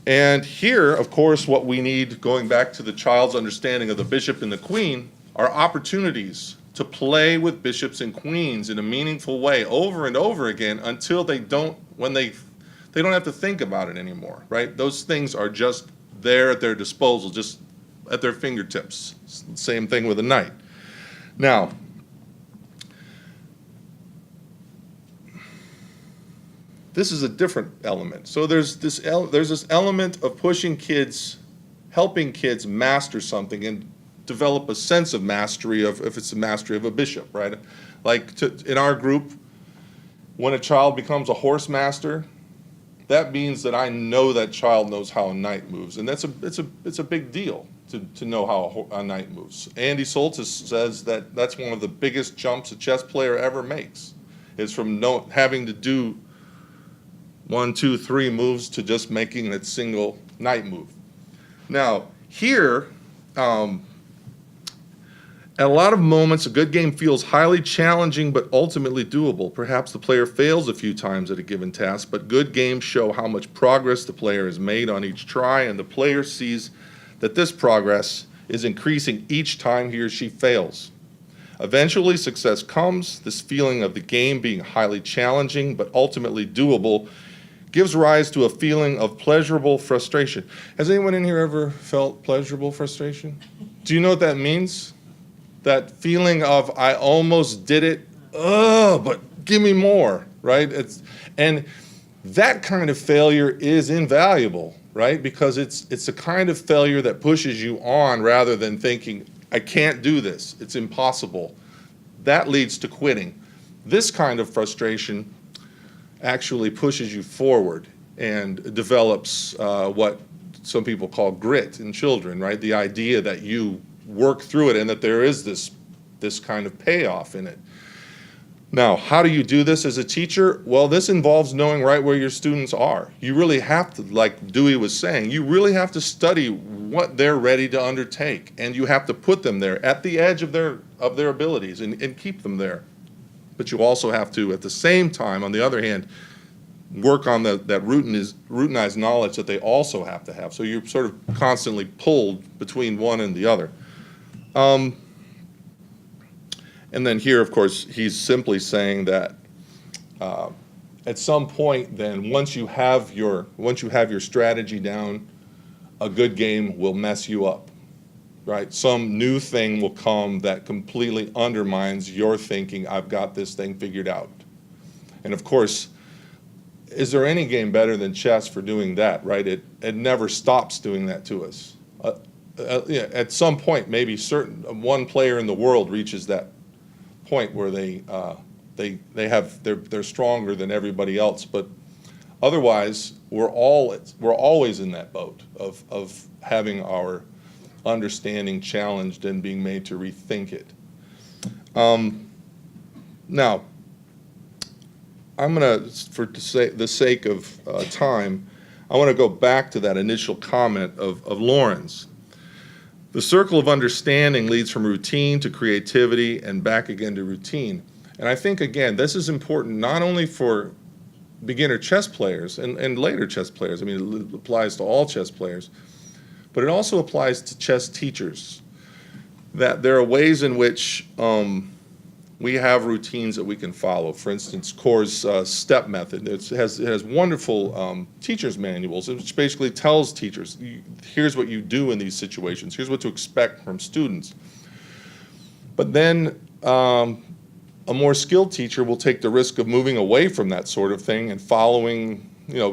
And here, of course, what we need, going back to the child's understanding of the bishop and the queen, are opportunities to play with bishops and queens in a meaningful way over and over again until they don't have to think about it anymore, right? Those things are just there at their disposal, just at their fingertips. Same thing with a knight. Now, this is a different element. So there's this element of pushing kids, helping kids master something and develop a sense of mastery if it's the mastery of a bishop, right? Like in our group, when a child becomes a horse master, that means that I know that child knows how a knight moves, and it's a big deal to know how a knight moves. Andy Soltis says that that's one of the biggest jumps a chess player ever makes, is from having to do 1, 2, 3 moves to just making that single knight move. Now here, at a lot of moments, a good game feels highly challenging but ultimately doable. Perhaps the player fails a few times at a given task, but good games show how much progress the player has made on each try, and the player sees that this progress is increasing each time he or she fails. Eventually, success comes. This feeling of the game being highly challenging but ultimately doable gives rise to a feeling of pleasurable frustration. Has anyone in here ever felt pleasurable frustration? Do you know what that means? That feeling of, I almost did it, but give me more, right? And that kind of failure is invaluable, right? Because it's a kind of failure that pushes you on rather than thinking, I can't do this, it's impossible. That leads to quitting. This kind of frustration actually pushes you forward and develops what some people call grit in children, right? The idea that you work through it and that there is this kind of payoff in it. Now, how do you do this as a teacher? Well, this involves knowing right where your students are. You really have to, like Dewey was saying, you really have to study what they're ready to undertake, and you have to put them there at the edge of their abilities and keep them there. But you also have to, at the same time, on the other hand, work on that routinized knowledge that they also have to have. So you're sort of constantly pulled between one and the other. And then here, of course, he's simply saying that at some point, then once you have your strategy down, a good game will mess you up, right? Some new thing will come that completely undermines your thinking, I've got this thing figured out. And of course, is there any game better than chess for doing that, right? It never stops doing that to us. Yeah, at some point, maybe one player in the world reaches that point where they're stronger than everybody else, but otherwise, we're always in that boat of having our understanding challenged and being made to rethink it. Now, I'm going to, for the sake of time, I want to go back to that initial comment of Lauren's. The circle of understanding leads from routine to creativity and back again to routine. And I think, again, this is important not only for beginner chess players and later chess players. I mean, it applies to all chess players. But it also applies to chess teachers, that there are ways in which we have routines that we can follow. For instance, Core's step method. It has wonderful teacher's manuals, which basically tells teachers, here's what you do in these situations. Here's what to expect from students. But then a more skilled teacher will take the risk of moving away from that sort of thing and following,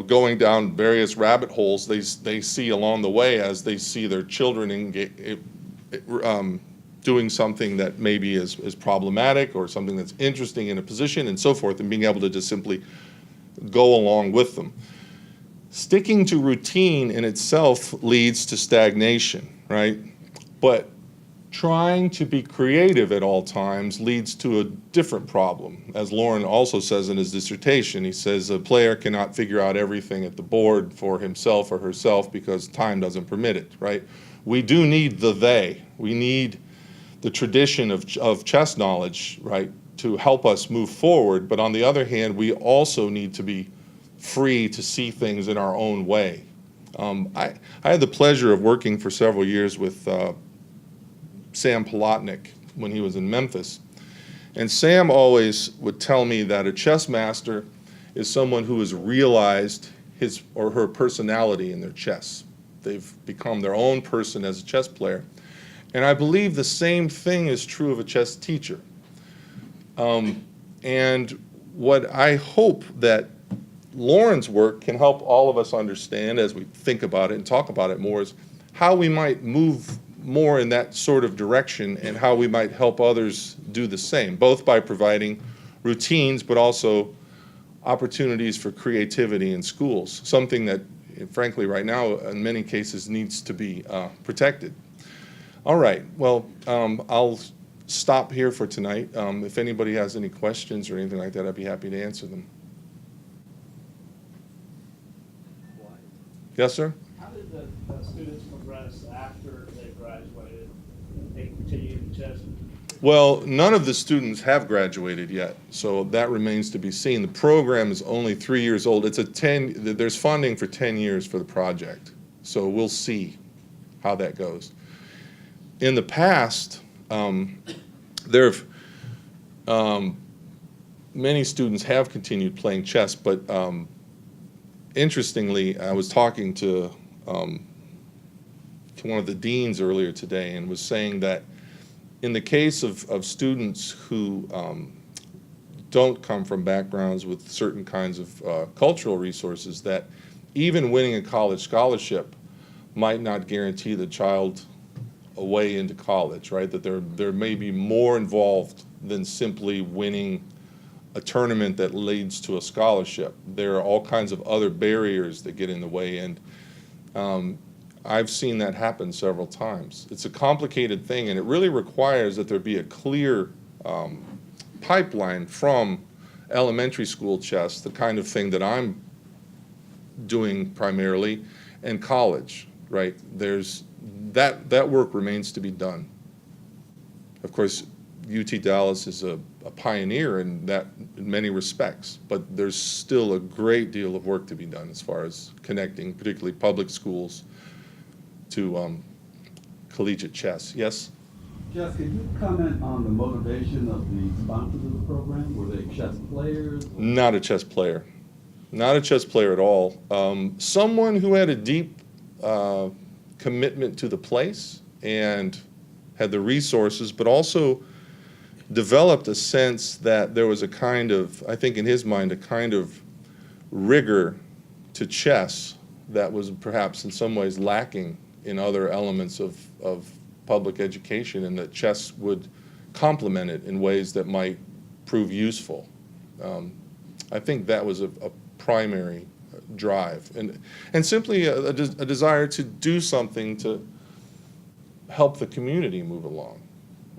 going down various rabbit holes they see along the way as they see their children doing something that maybe is problematic or something that's interesting in a position and so forth, and being able to just simply go along with them. Sticking to routine in itself leads to stagnation, right? But trying to be creative at all times leads to a different problem. As Lauren also says in his dissertation, he says a player cannot figure out everything at the board for himself or herself because time doesn't permit it, right? We do need the they. We need the tradition of chess knowledge, right, to help us move forward. But on the other hand, we also need to be free to see things in our own way. I had the pleasure of working for several years with Sam Polotnik when he was in Memphis. And Sam always would tell me that a chess master is someone who has realized his or her personality in their chess. They've become their own person as a chess player. And I believe the same thing is true of a chess teacher. And what I hope that Lauren's work can help all of us understand as we think about it and talk about it more is how we might move more in that sort of direction and how we might help others do the same, both by providing routines but also opportunities for creativity in schools, something that frankly right now in many cases needs to be protected. All right, well, I'll stop here for tonight. If anybody has any questions or anything like that, I'd be happy to answer them. Yes, sir? How did the students progress after they graduated? They continued to chess? Well, none of the students have graduated yet, so that remains to be seen. The program is only 3 years old. There's funding for 10 years for the project, so we'll see how that goes. In the past, many students have continued playing chess, but interestingly, I was talking to one of the deans earlier today and was saying that in the case of students who don't come from backgrounds with certain kinds of cultural resources, that even winning a college scholarship might not guarantee the child a way into college, right? That there may be more involved than simply winning a tournament that leads to a scholarship. There are all kinds of other barriers that get in the way, and I've seen that happen several times. It's a complicated thing, and it really requires that there be a clear pipeline from elementary school chess, the kind of thing that I'm doing primarily, and college, right? That work remains to be done. Of course, UT Dallas is a a pioneer in that in many respects, but there's still a great deal of work to be done as far as connecting, particularly public schools, to collegiate chess. Yes? Jeff, could you comment on the motivation of the sponsors of the program? Were they chess players? Not a chess player. Not a chess player at all. Someone who had a deep commitment to the place and had the resources, but also developed a sense that there was a kind of, I think in his mind, a kind of rigor to chess that was perhaps in some ways lacking in other elements of public education, and that chess would complement it in ways that might prove useful. I think that was a primary drive, and simply a desire to do something to help the community move along.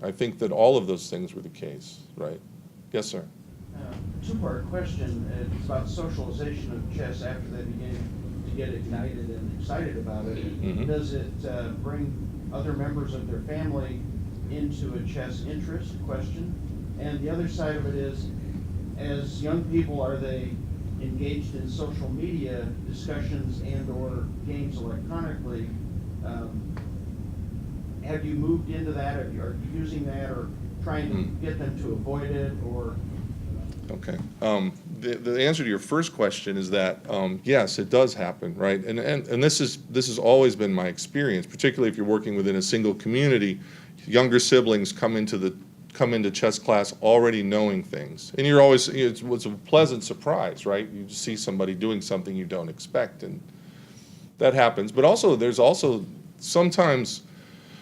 I think that all of those things were the case, right? Yes, sir. Two-part question. It's about socialization of chess after they begin to get ignited and excited about it. Mhm. Does it bring other members of their family into a chess interest? Question. And the other side of it is, as young people, are they engaged in social media discussions and or games electronically? Have you moved into that? Are you using that or trying to get them to avoid it? Or Okay. The answer to your first question is that yes, it does happen, right? And this has always been my experience, particularly if you're working within a single community. Younger siblings come into chess class already knowing things, and you're always, it's a pleasant surprise, right? You just see somebody doing something you don't expect, and that happens. But also, there's also sometimes,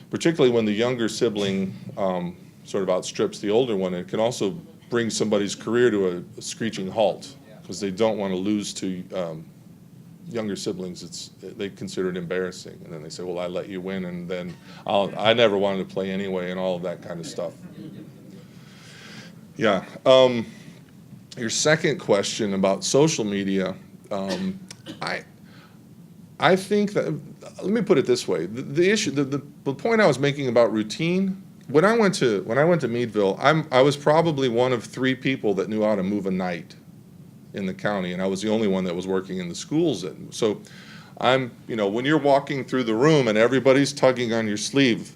particularly when the younger sibling sort of outstrips the older one, it can also bring somebody's career to a screeching halt because they don't want to lose to younger siblings. They consider it embarrassing, and then they say, well, I let you win, and then I never wanted to play anyway, and all of that kind of stuff. Yeah. Your second question about social media, I think that, let me put it this way, the issue, the point I was making about routine, when I went to Meadville, I was probably one of 3 people that knew how to move a night in the county, and I was the only one that was working in the schools. So when you're walking through the room and everybody's tugging on your sleeve,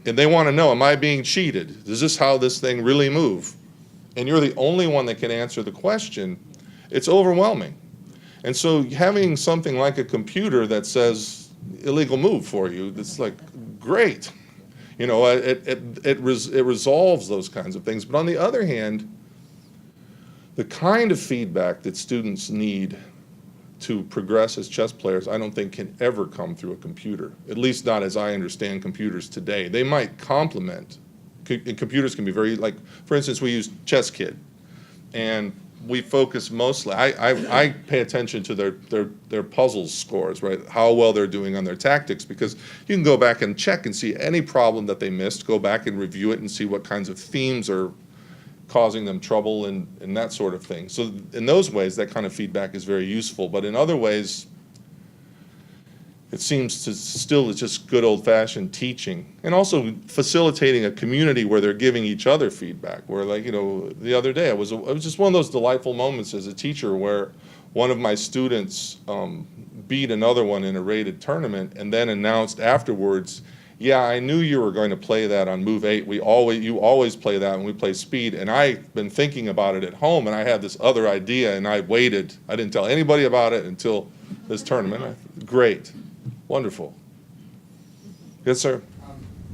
and they want to know, am I being cheated? Is this how this thing really move? And you're the only one that can answer the question, it's overwhelming. And so having something like a computer that says illegal move for you, that's like, great. It resolves those kinds of things. But on the other hand, the kind of feedback that students need to progress as chess players, I don't think can ever come through a computer, at least not as I understand computers today. They might complement, and computers can be very, like, for instance, we use ChessKid, and we focus mostly, I pay attention to their puzzles scores, right? How well they're doing on their tactics, because you can go back and check and see any problem that they missed, go back and review it and see what kinds of themes are causing them trouble and that sort of thing. So in those ways, that kind of feedback is very useful. But in other ways, it seems to still it's just good old-fashioned teaching, and also facilitating a community where they're giving each other feedback. Where, like, the other day, it was just one of those delightful moments as a teacher where one of my students beat another one in a rated tournament, and then announced afterwards, "Yeah, I knew you were going to play that on move 8. You always play that when we play speed, and I've been thinking about it at home, and I had this other idea, and I waited. I didn't tell anybody about it until this tournament." Great. Wonderful. Yes, sir?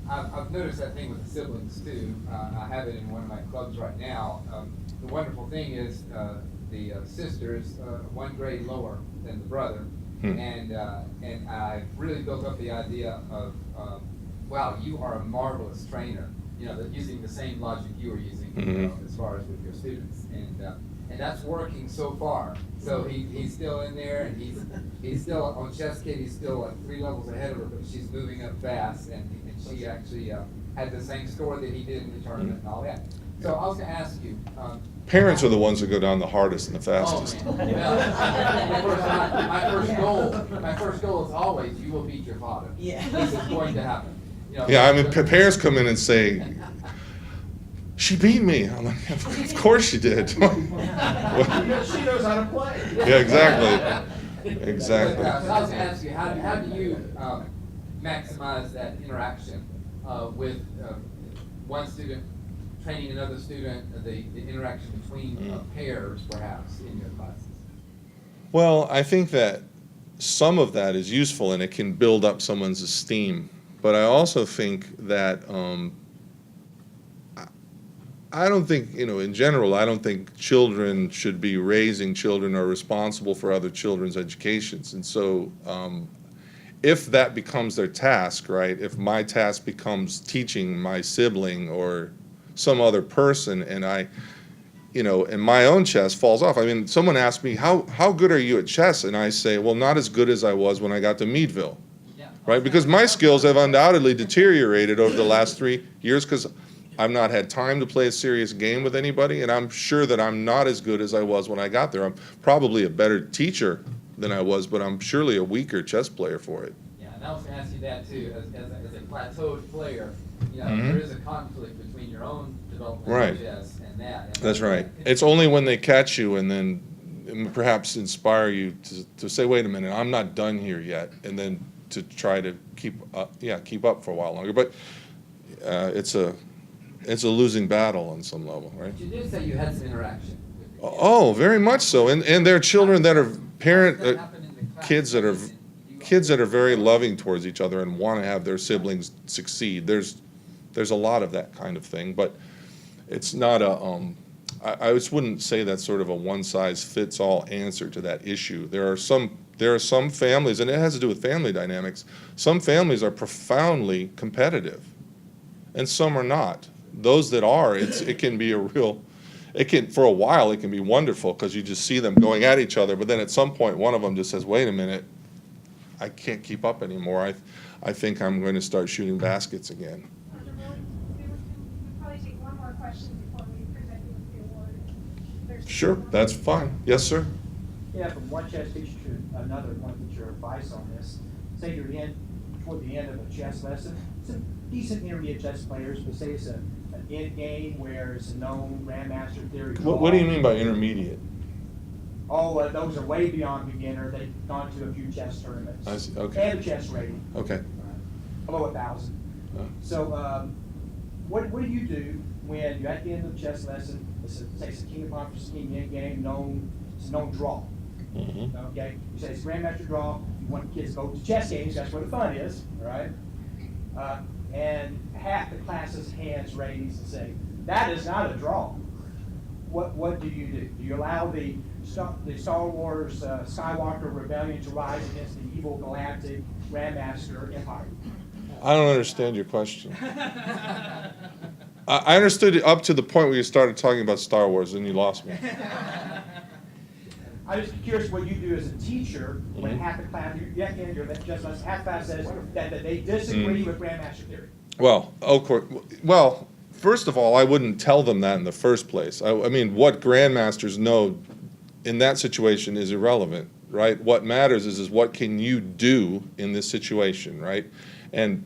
I've noticed that thing with the siblings, too. I have it in one of my clubs right now. The wonderful thing is the sister is 1 grade lower than the brother. And I really built up the idea of, wow, you are a marvelous trainer. Using the same logic you were using as far as with your students. And that's working so far. So he's still in there, and he's still on ChessKid. He's still like 3 levels ahead of her, but she's moving up fast, and she actually had the same score that he did in the tournament and all that. So I was going to ask you. Parents are the ones that go down the hardest and the fastest. Oh, man. My first goal is always, you will beat your father. Yeah. This is going to happen. Yeah, I mean, parents come in and say, she beat me. I'm like, of course she did. She knows how to play. Yeah, exactly. Exactly. So I was going to ask you, how do you maximize that interaction with one student training another student, the interaction between pairs perhaps in your classes? Well, I think that some of that is useful and it can build up someone's esteem. But I also think that I don't think, in general, I don't think children should be raising children or responsible for other children's educations. And so if that becomes their task, right, if my task becomes teaching my sibling or some other person and and my own chess falls off. I mean, someone asked me, how good are you at chess? And I say, well, not as good as I was when I got to Meadville, right? Because my skills have undoubtedly deteriorated over the last 3 years because I've not had time to play a serious game with anybody, and I'm sure that I'm not as good as I was when I got there. I'm probably a better teacher than I was, but I'm surely a weaker chess player for it. Yeah, and I was going to ask you that too, as a plateaued player, Mhm. there is a conflict between your own development Right. of chess and that. And That's right. It's only when they catch you and then perhaps inspire you to say, wait a minute, I'm not done here yet, and then to try to keep up for a while longer. But it's a losing battle on some level, right? But you did say you had some interaction with the kids. Oh, very much so. And there are children that are Does that happen in the class? kids that are very loving towards each other and want to have their siblings succeed. There's a lot of that kind of thing, but it's not I just wouldn't say that's sort of a one-size-fits-all answer to that issue. There are some families, and it has to do with family dynamics. Some families are profoundly competitive, and some are not. Those that are, it can be for a while it can be wonderful because you just see them going at each other, but then at some point one of them just says, wait a minute, I can't keep up anymore. I think I'm going to start shooting baskets again. Sure, that's fine. Yes, sir. Yeah, from one chess teacher to another, want to get your advice on this. Say you're toward the end of a chess lesson. Some decent intermediate chess players, but say it's an end game where it's a known grandmaster theory. What do you mean by intermediate? Oh, those are way beyond beginner. They've gone to a few chess tournaments. I see. Okay. They have a chess rating. Okay. Below 1,000. So, what do you do when you're at the end of the chess lesson? It's a king of pawn versus king end game, it's a known draw. Mm-hmm. Okay, you say it's grandmaster draw. You want kids to go to chess games. That's where the fun is, right? And half the class's hands raised and say that is not a draw. What do? Do you allow the Star Wars Skywalker rebellion to rise against the evil galactic grandmaster empire? I don't understand your question. I understood it up to the point where you started talking about Star Wars, and you lost me. I'm just curious what you do as a teacher when half the class, half class says that they disagree with grandmaster theory. Well, of course. Well, first of all, I wouldn't tell them that in the first place. I mean, what grandmasters know in that situation is irrelevant, right? What matters is what can you do in this situation, right? And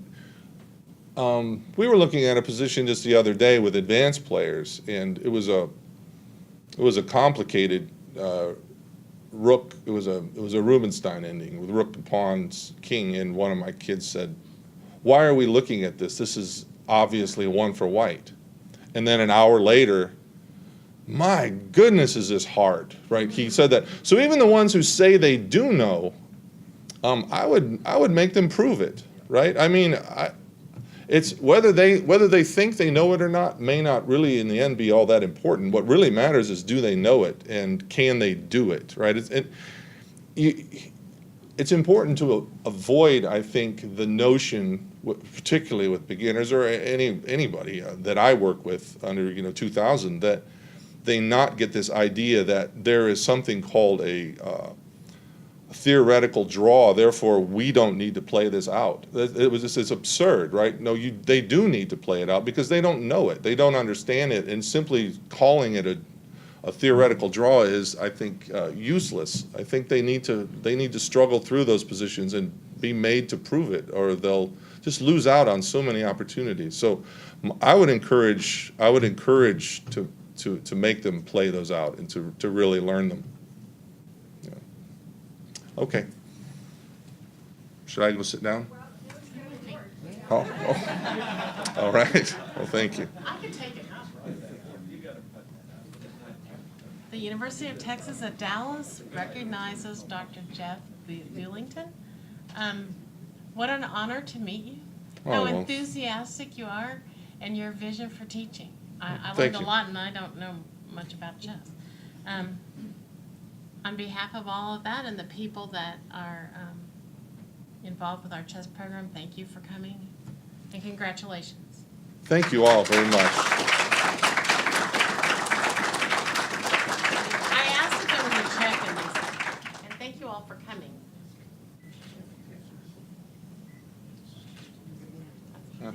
we were looking at a position just the other day with advanced players, and it was a complicated rook. It was a Rubinstein ending with rook to pawns king, and one of my kids said, "Why are we looking at this? This is obviously one for white." And then an hour later, "My goodness, is this hard?" Right? He said that. So even the ones who say they do know, I would make them prove it, right? I mean, it's whether they think they know it or not may not really in the end be all that important. What really matters is do they know it and can they do it, right? It's important to avoid, I think, the notion, particularly with beginners or anybody that I work with under 2000, that they not get this idea that there is something called a theoretical draw, therefore we don't need to play this out. It's absurd, right? No, they do need to play it out because they don't know it, they don't understand it, and simply calling it a theoretical draw is, I think, useless. I think they need to struggle through those positions and be made to prove it, or they'll just lose out on so many opportunities. So I would encourage to make them play those out and to really learn them. Yeah. Okay. Should I go sit down? Oh. All right. Well, thank you. I can take it. The University of Texas at Dallas recognizes Dr. Jeff Bulington. What an honor to meet you. How well. enthusiastic you are and your vision for teaching. I Thank learned a you. lot and I don't know much about chess. On behalf of all of that and the people that are involved with our chess program, thank you for coming and congratulations. Thank you all very much. I asked if there was a check in this, and thank you all for coming.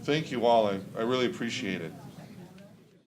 Thank you all. I really appreciate it.